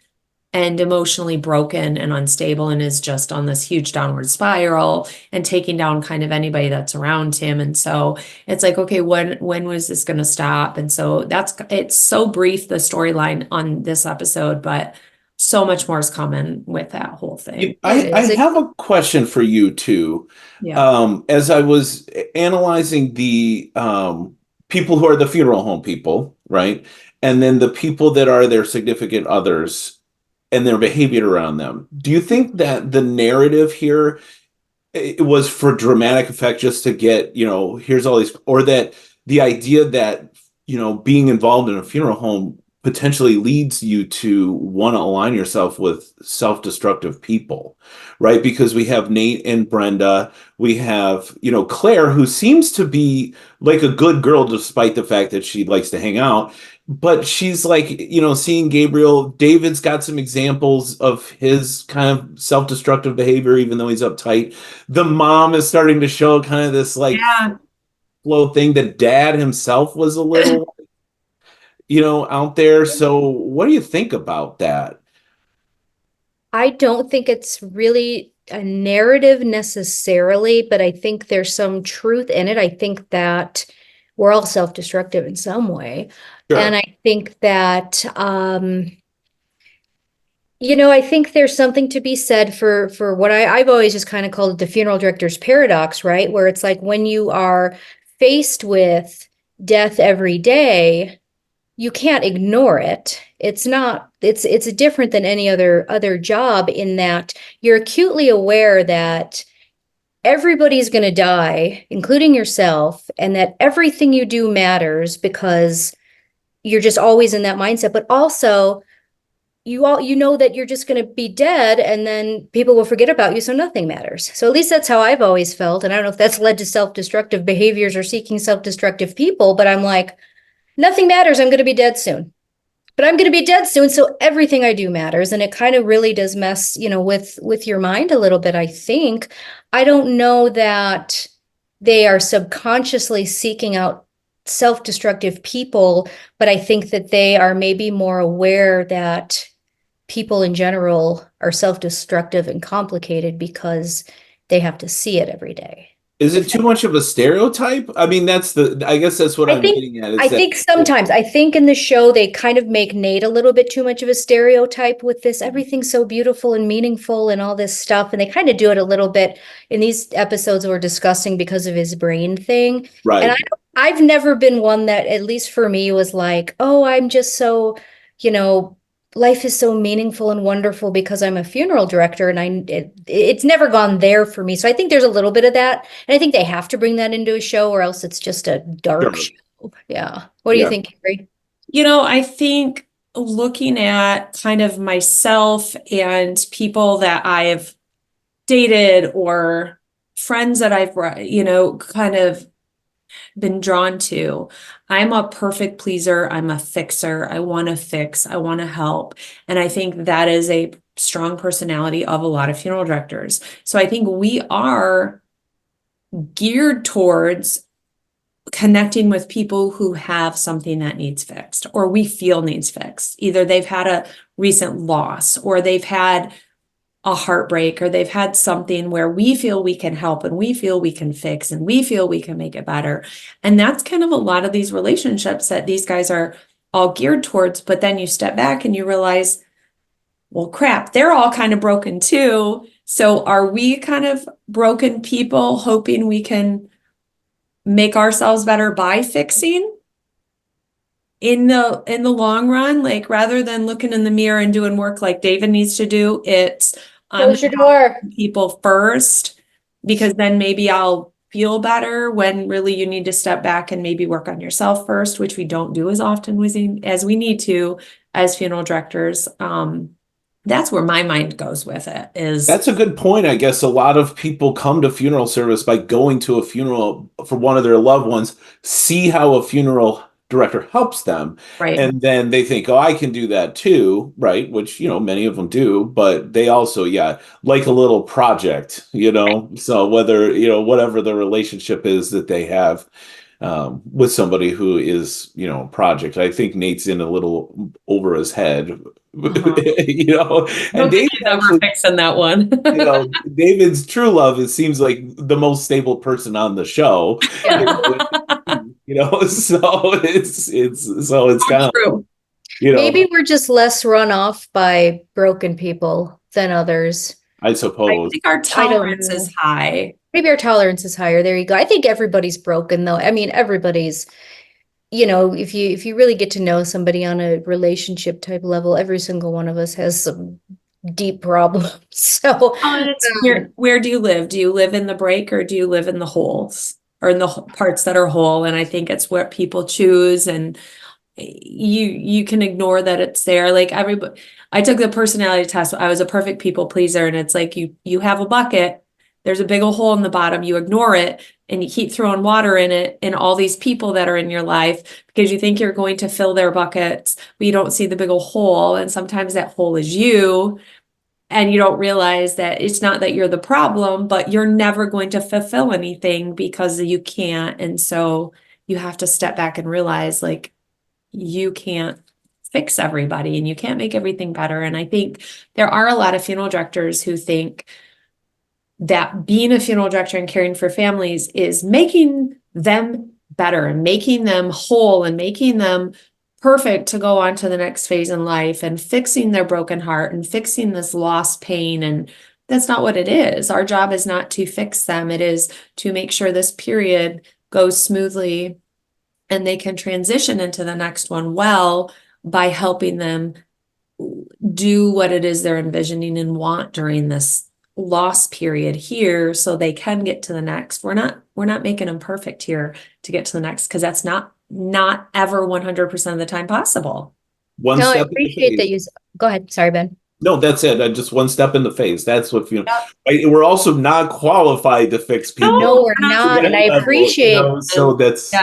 and emotionally broken and unstable, and is just on this huge downward spiral and taking down kind of anybody that's around him. And so it's like, okay, when was this going to stop? And so it's so brief, the storyline on this episode, but so much more is coming with that whole thing. I have a question for you too. As I was analyzing the people who are the funeral home people, right? And then the people that are their significant others and their behavior around them. Do you think that the narrative here, it was for dramatic effect, just to get, here's all these, or that the idea that, being involved in a funeral home potentially leads you to want to align yourself with self-destructive people, right? Because we have Nate and Brenda, we have, Claire, who seems to be like a good girl despite the fact that she likes to hang out, but she's like, seeing Gabriel. David's got some examples of his kind of self-destructive behavior, even though he's uptight. The mom is starting to show kind of this like Yeah. flow thing. The dad himself was a little, out there. So what do you think about that? I don't think it's really a narrative necessarily, but I think there's some truth in it. I think that we're all self-destructive in some way. Sure. And I think that, I think there's something to be said for what I've always just kind of called it the funeral director's paradox, right? Where it's like when you are faced with death every day, you can't ignore it. It's different than any other job in that you're acutely aware that everybody's going to die, including yourself, and that everything you do matters because you're just always in that mindset. But also, you know that you're just going to be dead and then people will forget about you, so nothing matters. So at least that's how I've always felt. And I don't know if that's led to self-destructive behaviors or seeking self-destructive people, but I'm like, nothing matters. I'm going to be dead soon. But I'm going to be dead soon, so everything I do matters. And it kind of really does mess, with your mind a little bit, I think. I don't know that they are subconsciously seeking out self-destructive people, but I think that they are maybe more aware that people in general are self-destructive and complicated because they have to see it every day. Is it too much of a stereotype? I mean, I guess that's what I'm getting at. I think sometimes, I think in the show, they kind of make Nate a little bit too much of a stereotype with this, everything's so beautiful and meaningful and all this stuff. And they kind of do it a little bit in these episodes we're discussing because of his brain thing. Right. And I've never been one that, at least for me, was like, oh, I'm just so, life is so meaningful and wonderful because I'm a funeral director, and it's never gone there for me. So I think there's a little bit of that, and I think they have to bring that into a show, or else it's just a dark show. Yeah. What do you think, Kari? I think looking at kind of myself and people that I've dated or friends that I've, kind of been drawn to. I'm a perfect pleaser. I'm a fixer. I want to fix. I want to help. And I think that is a strong personality of a lot of funeral directors. So I think we are geared towards connecting with people who have something that needs fixed or we feel needs fixed. Either they've had a recent loss or they've had a heartbreak or they've had something where we feel we can help and we feel we can fix and we feel we can make it better. And that's kind of a lot of these relationships that these guys are all geared towards. But then you step back and you realize, well, crap, they're all kind of broken too. So are we kind of broken people hoping we can make ourselves better by fixing in the long run? Like, rather than looking in the mirror and doing work like David needs to do, it's close your door people first, because then maybe I'll feel better, when really you need to step back and maybe work on yourself first, which we don't do as often as we need to as funeral directors. That's where my mind goes with it. That's a good point. I guess a lot of people come to funeral service by going to a funeral for one of their loved ones, see how a funeral director helps them. Right. And then they think, oh, I can do that too. Right. Which, many of them do, but they also, like a little project, so whether, whatever the relationship is that they have with somebody who is, a project. I think Nate's in a little over his head, and David's actually fixing that one. David's true love, it seems like the most stable person on the show. So it's kind of true. Maybe we're just less run off by broken people than others. I suppose. I think our tolerance is high. Maybe our tolerance is higher. There you go. I think everybody's broken, though. I mean, everybody's, if you really get to know somebody on a relationship type level, every single one of us has some deep problems. So where do you live? Do you live in the break, or do you live in the holes, or in the parts that are whole? And I think it's what people choose, and you can ignore that it's there. Like everybody, I took the personality test. I was a perfect people pleaser, and it's like you have a bucket. there's a big old hole in the bottom, you ignore it and you keep throwing water in it and all these people that are in your life because you think you're going to fill their buckets, but you don't see the big old hole. And sometimes that hole is you. And you don't realize that it's not that you're the problem, but you're never going to fulfill anything because you can't. And so you have to step back and realize like you can't fix everybody and you can't make everything better. And I think there are a lot of funeral directors who think that being a funeral director and caring for families is making them better and making them whole and making them perfect to go on to the next phase in life and fixing their broken heart and fixing this lost pain. And that's not what it is. Our job is not to fix them. It is to make sure this period goes smoothly and they can transition into the next one well by helping them do what it is they're envisioning and want during this loss period here so they can get to the next. We're not making them perfect here to get to the next because that's not ever 100% of the time possible. I appreciate that you go ahead. Sorry, Ben. No, that's it. Just one step in the phase. That's what we're also not qualified to fix people. No, we're not. And I appreciate so that's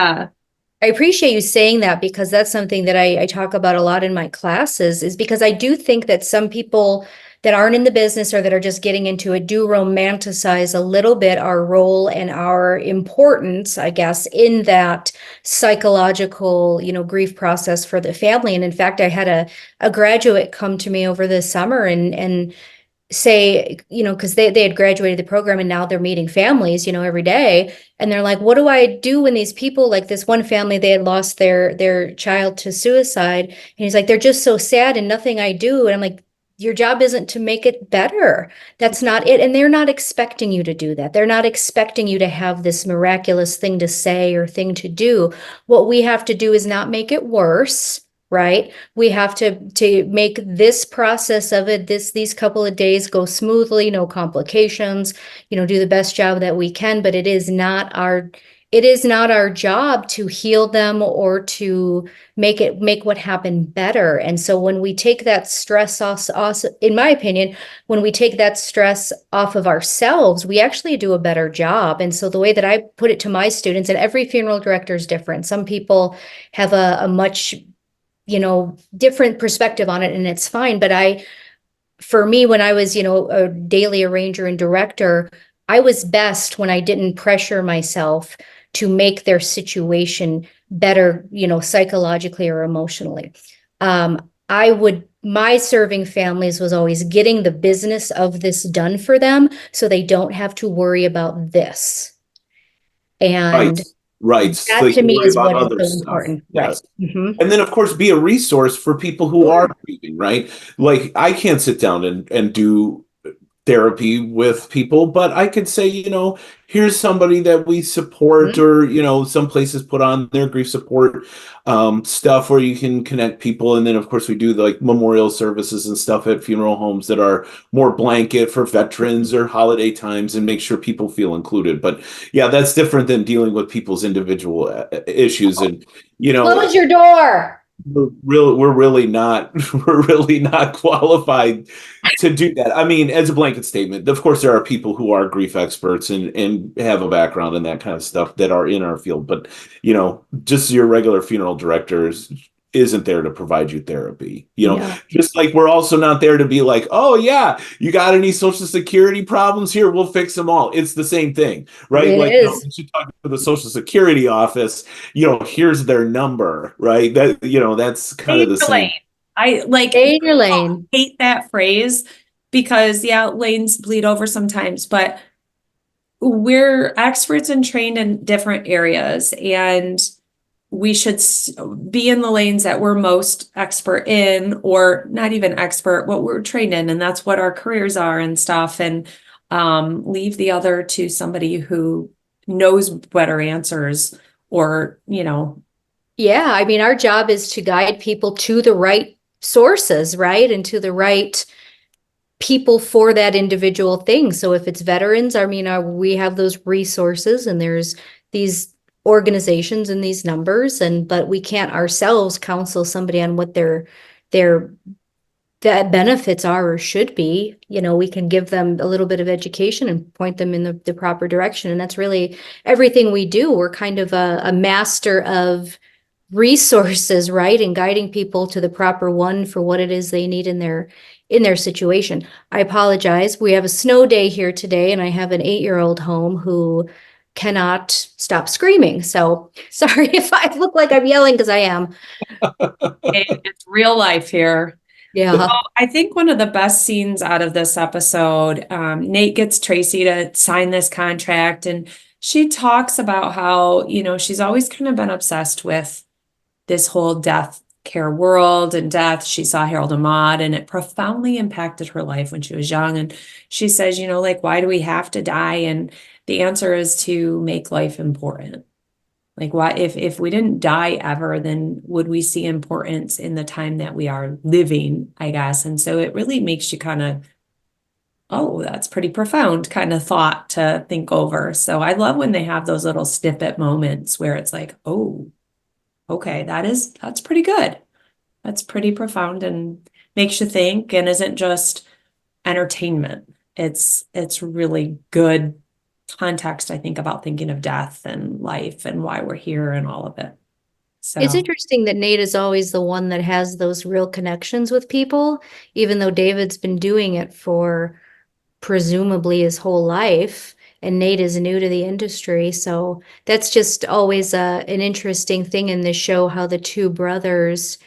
I appreciate you saying that because that's something that I talk about a lot in my classes is because I do think that some people that aren't in the business or that are just getting into it do romanticize a little bit our role and our importance, I guess, in that psychological, grief process for the family. And in fact, I had a graduate come to me over the summer and say, because they had graduated the program and now they're meeting families, every day. And they're like, what do I do when these people, like this one family, they had lost their child to suicide. And he's like, they're just so sad and nothing I do. And I'm like, your job isn't to make it better. That's not it. And they're not expecting you to do that. They're not expecting you to have this miraculous thing to say or thing to do. What we have to do is not make it worse, right? We have to make this process of it, these couple of days go smoothly, no complications, do the best job that we can, but it is not our job to heal them or to make what happened better. And so when we take that stress off, also, in my opinion, when we take that stress off of ourselves, we actually do a better job. And so the way that I put it to my students, and every funeral director is different. Some people have a much different perspective on it, and it's fine. But for me, when I was, a daily arranger and director, I was best when I didn't pressure myself to make their situation better, psychologically or emotionally. My serving families was always getting the business of this done for them so they don't have to worry about this. And right. That to me is what is so important. Yes. Right. Mm-hmm. And then, of course, be a resource for people who are grieving, right? Like, I can't sit down and do therapy with people, but I could say, here's somebody that we support, or, some places put on their grief support stuff where you can connect people. And then, of course, we do like memorial services and stuff at funeral homes that are more blanket for veterans or holiday times and make sure people feel included. But yeah, that's different than dealing with people's individual issues. And, close your door. We're really not qualified to do that. I mean, as a blanket statement, of course, there are people who are grief experts and have a background in that kind of stuff that are in our field. But, just your regular funeral directors isn't there to provide you therapy, just like we're also not there to be like, oh yeah, you got any Social Security problems here? We'll fix them all. It's the same thing, right? You should talk to the Social Security office, here's their number, right? That, that's kind of the same. I like your lane. Hate that phrase because lanes bleed over sometimes, but we're experts and trained in different areas, and we should be in the lanes that we're most expert in, or not even expert, what we're trained in. And that's what our careers are and stuff. And leave the other to somebody who knows better answers or, Yeah. I mean, our job is to guide people to the right sources, right? And to the right people for that individual thing. So if it's veterans, we have those resources and there's these organizations and these numbers, but we can't ourselves counsel somebody on what their that benefits are or should be. We can give them a little bit of education and point them in the proper direction. And that's really everything we do. We're kind of a master of resources, right? And guiding people to the proper one for what it is they need in their situation. I apologize. We have a snow day here today, and I have an 8-year-old home who cannot stop screaming. So sorry if I look like I'm yelling, because I am. It's real life here. Yeah. Well, I think one of the best scenes out of this episode, Nate gets Tracy to sign this contract, and she talks about how, she's always kind of been obsessed with this whole death care world and death. She saw Harold and Maude, and it profoundly impacted her life when she was young. And she says, why do we have to die? And the answer is to make life important. Like, what if we didn't die ever, then would we see importance in the time that we are living, I guess. And so it really makes you kind of, oh, that's pretty profound kind of thought to think over. So I love when they have those little snippet moments where it's like, oh, okay, that's pretty good. That's pretty profound and makes you think, and isn't just entertainment. It's really good context, I think, about thinking of death and life and why we're here and all of it. So It's interesting that Nate is always the one that has those real connections with people, even though David's been doing it for presumably his whole life, and Nate is new to the industry. So that's just always an interesting thing in this show, how the two brothers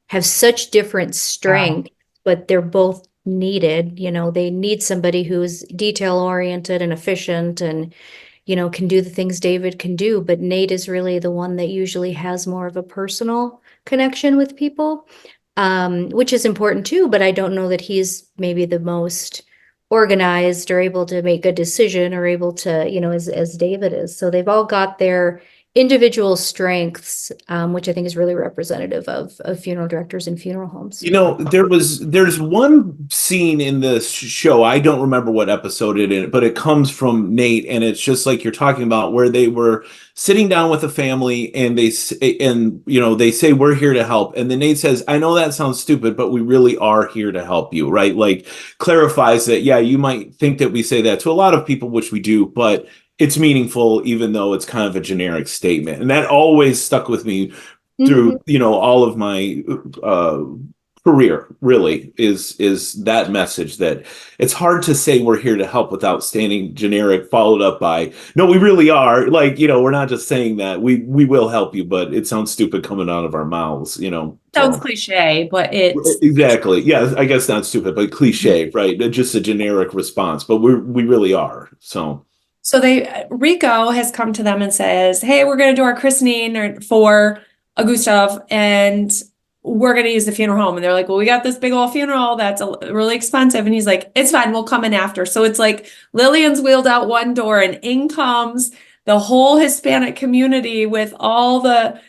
have such different strengths, but they're both needed. They need somebody who's detail oriented and efficient and, can do the things David can do. But Nate is really the one that usually has more of a personal connection with people, which is important too. But I don't know that he's maybe the most organized or able to make a decision or able to, as David is. So they've all got their individual strengths, which I think is really representative of funeral directors and funeral homes. There's one scene in this show, I don't remember what episode it is, but it comes from Nate, and it's just like you're talking about, where they were sitting down with a family and they say, we're here to help. And then Nate says, I know that sounds stupid, but we really are here to help you, right? Like, clarifies that, yeah, you might think that we say that to a lot of people, which we do, but it's meaningful, even though it's kind of a generic statement. And that always stuck with me through, all of my career, really, is that message that it's hard to say we're here to help without standing generic, followed up by, no, we really are. Like, we're not just saying that. We will help you, but it sounds stupid coming out of our mouths, Sounds cliche, but it's exactly. Yeah, I guess not stupid, but cliche, right? Just a generic response, but we really are. So Rico has come to them and says, hey, we're going to do our christening for Gustav, and we're going to use the funeral home. And they're like, well, we got this big old funeral that's really expensive. And he's like, it's fine, we'll come in after. So it's like Lillian's wheeled out one door, and in comes the whole Hispanic community with all the,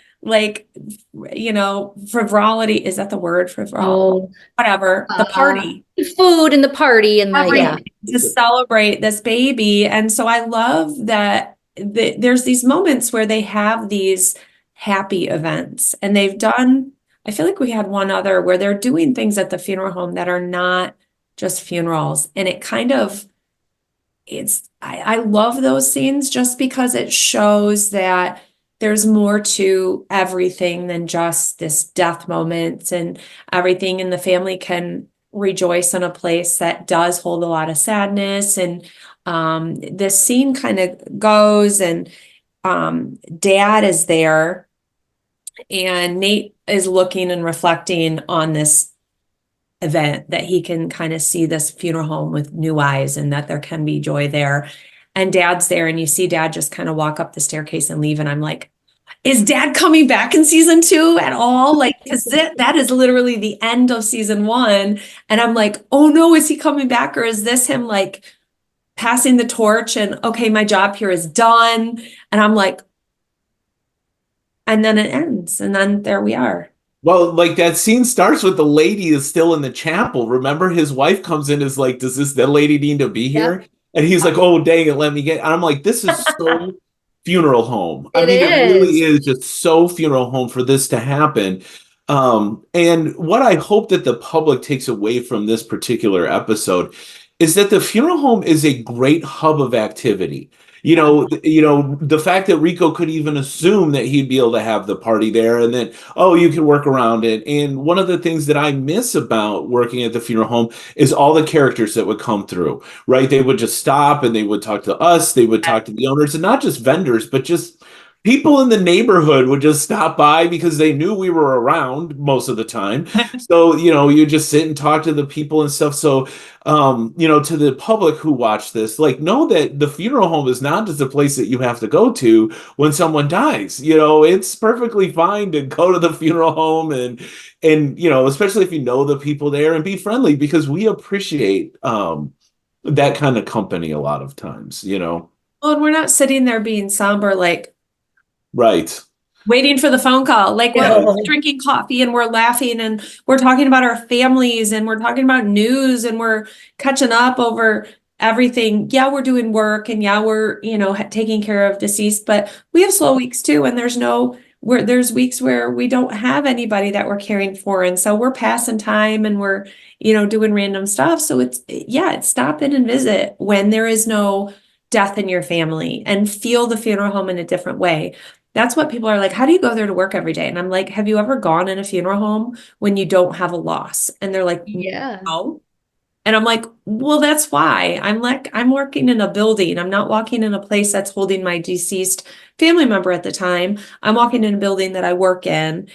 frivolity. Is that the word? Frivolity? Oh, whatever. The party. The food and the party and to celebrate this baby. And so I love that there's these moments where they have these happy events, and they've done, I feel like we had one other where they're doing things at the funeral home that are not just funerals. And it kind of, I love those scenes just because it shows that there's more to everything than just this death moment, and everything in the family can rejoice in a place that does hold a lot of sadness. And this scene kind of goes, and Dad is there, and Nate is looking and reflecting on this event, that he can kind of see this funeral home with new eyes, and that there can be joy there. And Dad's there, and you see Dad just kind of walk up the staircase and leave. And I'm like, is Dad coming back in season 2 at all? Like, because that is literally the end of season 1. And I'm like, oh no, is he coming back? Or is this him like passing the torch and, okay, my job here is done? And I'm like, and then it ends. And then there we are. Well, like, that scene starts with the lady is still in the chapel. Remember, his wife comes in, is like, does that lady need to be here? Yeah. And he's like, oh, dang it, let me get. And I'm like, this is so funeral home. It really is just so funeral home for this to happen. And what I hope that the public takes away from this particular episode is that the funeral home is a great hub of activity. The fact that Rico could even assume that he'd be able to have the party there, and then, oh, you can work around it. And one of the things that I miss about working at the funeral home is all the characters that would come through, right? They would just stop and they would talk to us, they would talk to the owners, and not just vendors, but just people in the neighborhood would just stop by because they knew we were around most of the time. So, you just sit and talk to the people and stuff. So, to the public who watch this, like, know that the funeral home is not just a place that you have to go to when someone dies. It's perfectly fine to go to the funeral home and especially if you know the people there, and be friendly, because we appreciate that kind of company a lot of times. Well, and we're not sitting there being somber, like, right, waiting for the phone call. Like, we're drinking coffee and we're laughing and we're talking about our families and we're talking about news and we're catching up over everything. Yeah, we're doing work and yeah, we're, taking care of deceased, but we have slow weeks too. And there's weeks where we don't have anybody that we're caring for. And so we're passing time and we're, doing random stuff. So it's stop in and visit when there is no death in your family, and feel the funeral home in a different way. That's what people are like, how do you go there to work every day? And I'm like, have you ever gone in a funeral home when you don't have a loss? And they're like, yeah. No. And I'm like, well, that's why. I'm working in a building. I'm not walking in a place that's holding my deceased family member at the time. I'm walking in a building that I work in,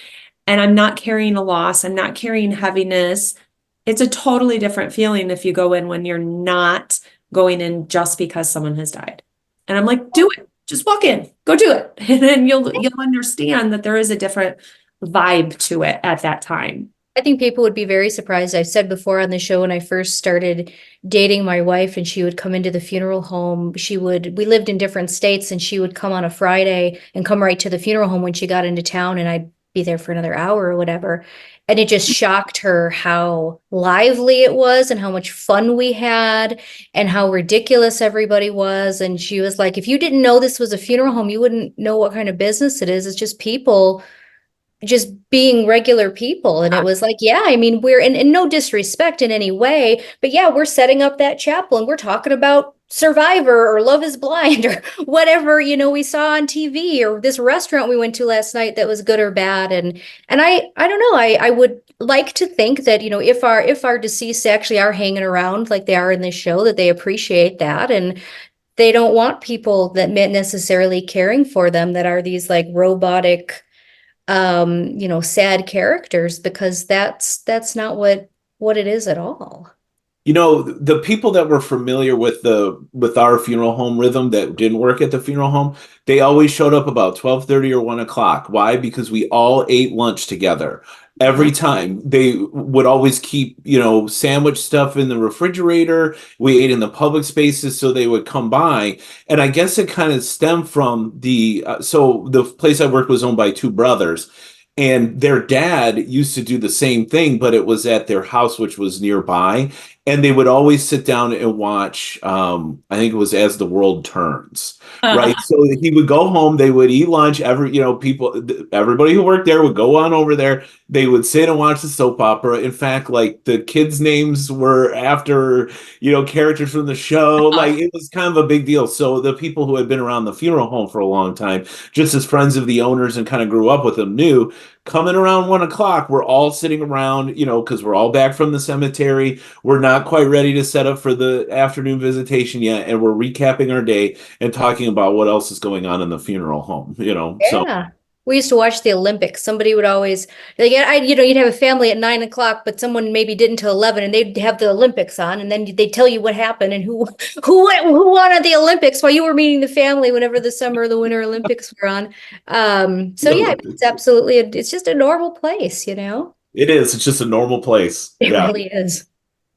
and I'm not carrying a loss. I'm not carrying heaviness. It's a totally different feeling if you go in when you're not going in just because someone has died. And I'm like, do it. Just walk in, go do it. And then you'll understand that there is a different vibe to it at that time. I think people would be very surprised. I've said before on the show, when I first started dating my wife and she would come into the funeral home, we lived in different states, and she would come on a Friday and come right to the funeral home when she got into town, and I'd be there for another hour or whatever. And it just shocked her how lively it was and how much fun we had and how ridiculous everybody was. And she was like, if you didn't know this was a funeral home, you wouldn't know what kind of business it is. It's just people just being regular people. And it was like, yeah, I mean, we're in no disrespect in any way, but yeah, we're setting up that chapel and we're talking about Survivor or Love is Blind or whatever, we saw on TV, or this restaurant we went to last night that was good or bad. And I don't know, I would like to think that, if our deceased actually are hanging around like they are in this show, that they appreciate that. And they don't want people that necessarily caring for them that are these like robotic, sad characters, because that's not what it is at all. The people that were familiar with our funeral home rhythm that didn't work at the funeral home, they always showed up about 12:30 or 1 o'clock. Why? Because we all ate lunch together. Every time they would always keep, sandwich stuff in the refrigerator. We ate in the public spaces, so they would come by. And I guess it kind of stemmed from so the place I worked was owned by two brothers, and their dad used to do the same thing, but it was at their house, which was nearby. And they would always sit down and watch, I think it was As the World Turns, right? So he would go home, they would eat lunch, everybody who worked there would go on over there. They would sit and watch the soap opera. In fact, like, the kids' names were after, characters from the show. Like, it was kind of a big deal. So the people who had been around the funeral home for a long time, just as friends of the owners and kind of grew up with them, knew coming around 1 o'clock, we're all sitting around, because we're all back from the cemetery. We're not quite ready to set up for the afternoon visitation yet. And we're recapping our day and talking about what else is going on in the funeral home, Yeah. So We used to watch the Olympics. Somebody would always, you'd have a family at 9 o'clock, but someone maybe didn't till 11, and they'd have the Olympics on, and then they'd tell you what happened and who won at the Olympics while you were meeting the family whenever the summer or the winter Olympics were on. It's absolutely, it's just a normal place, It is. It's just a normal place. It really is.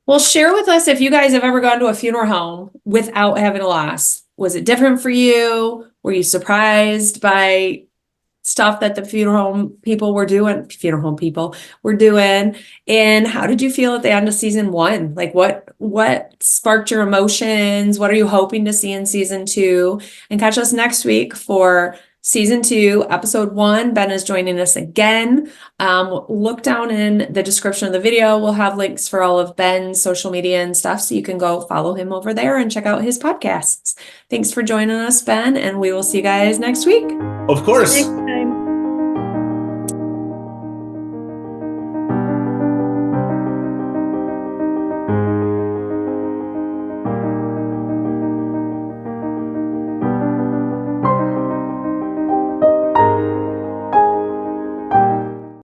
Well, share with us if you guys have ever gone to a funeral home without having a loss. Was it different for you? Were you surprised by stuff that the funeral home people were doing? And how did you feel at the end of season 1? Like, what sparked your emotions? What are you hoping to see in season 2? And catch us next week for Season 2, episode 1. Ben is joining us again. Look down in the description of the video. We'll have links for all of Ben's social media and stuff, so you can go follow him over there and check out his podcasts. Thanks for joining us, Ben, and we will see you guys next week. Of course.